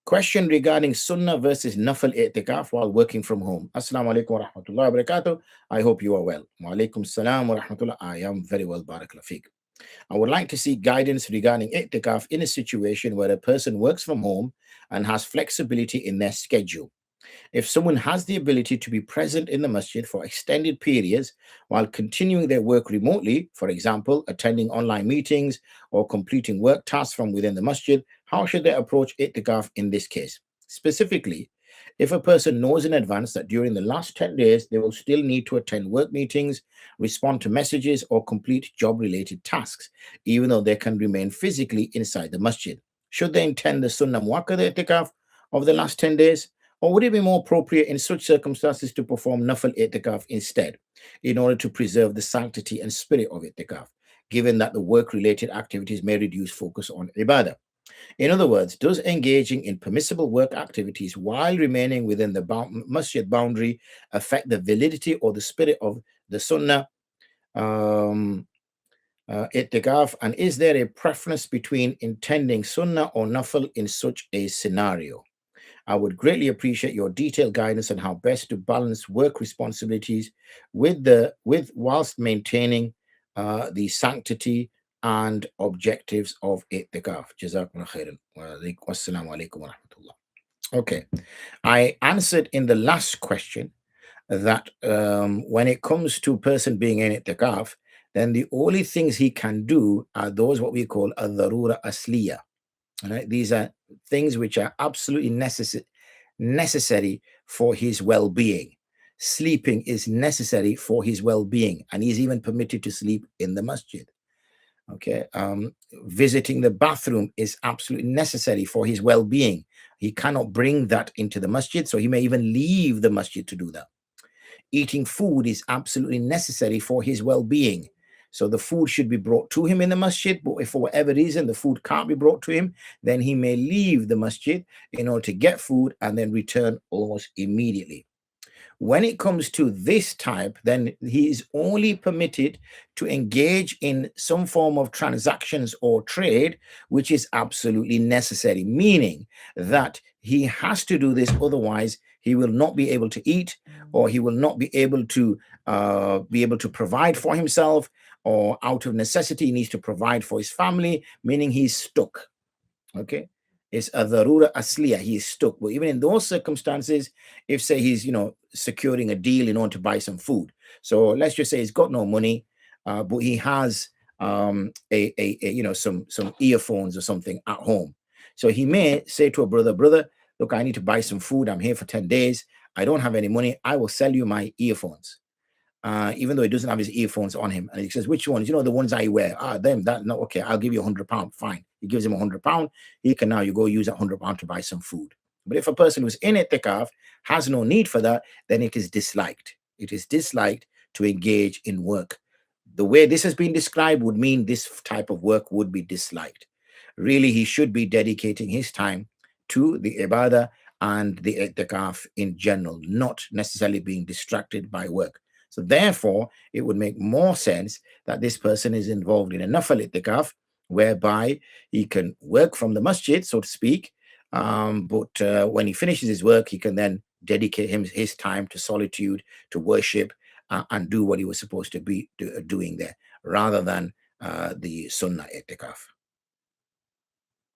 Question regarding Sunnah versus Nafl Itikaf while working from home. Assalamu alaikum wa rahmatullahi wa barakatuh. I hope you are well. Wa alaikum salam wa rahmatullah. I am very well, barakallahu feek. I would like to seek guidance regarding Itikaf in a situation where a person works from home and has flexibility in their schedule. If someone has the ability to be present in the masjid for extended periods while continuing their work remotely, for example, attending online meetings or completing work tasks from within the masjid, how should they approach itikaf in this case? Specifically, if a person knows in advance that during the last 10 days, they will still need to attend work meetings, respond to messages, or complete job-related tasks, even though they can remain physically inside the masjid. Should they intend the Sunnah Muakkada itikaf of the last 10 days? Or would it be more appropriate in such circumstances to perform Nafl Itikaf instead, in order to preserve the sanctity and spirit of Itikaf, given that the work-related activities may reduce focus on Ibadah? In other words, does engaging in permissible work activities while remaining within the masjid boundary affect the validity or the spirit of the Sunnah Itikaf? And is there a preference between intending Sunnah or Nafl in such a scenario? I would greatly appreciate your detailed guidance on how best to balance work responsibilities whilst maintaining the sanctity and objectives of itikaf. Jazakumullah khairan. Wassalamu alaikum wa rahmatullah. Okay, I answered in the last question that when it comes to a person being in itikaf, then the only things he can do are those what we call al-darura asliya. Right? These are things which are absolutely necessary for his well-being. Sleeping is necessary for his well-being, and he's even permitted to sleep in the masjid. Okay, visiting the bathroom is absolutely necessary for his well-being. He cannot bring that into the masjid, so he may even leave the masjid to do that. Eating food is absolutely necessary for his well-being. So the food should be brought to him in the masjid, but if for whatever reason the food can't be brought to him, then he may leave the masjid in order to get food and then return almost immediately. When it comes to this type, then he is only permitted to engage in some form of transactions or trade, which is absolutely necessary, meaning that he has to do this, otherwise he will not be able to eat, or he will not be able to provide for himself, or out of necessity he needs to provide for his family, meaning he's stuck. Okay, it's a darura asliya, he is stuck. But even in those circumstances, if say he's securing a deal in order to buy some food, so let's just say he's got no money, but he has some earphones or something at home, so he may say to a brother, look, I need to buy some food, I'm here for 10 days, I don't have any money, I will sell you my earphones. Even though he doesn't have his earphones on him, and he says, which ones? The ones I wear. No, okay, I'll give you £100. Fine. He gives him £100. He can now go use that £100 to buy some food. But if a person who's in itikaf has no need for that, then it is disliked. It is disliked to engage in work. The way this has been described would mean this type of work would be disliked. Really, he should be dedicating his time to the ibadah and the itikaf in general, not necessarily being distracted by work. So therefore, it would make more sense that this person is involved in a nafl itikaf, whereby he can work from the masjid, so to speak, but when he finishes his work, he can then dedicate his time to solitude, to worship, and do what he was supposed to be doing there, rather than the sunnah itikaf.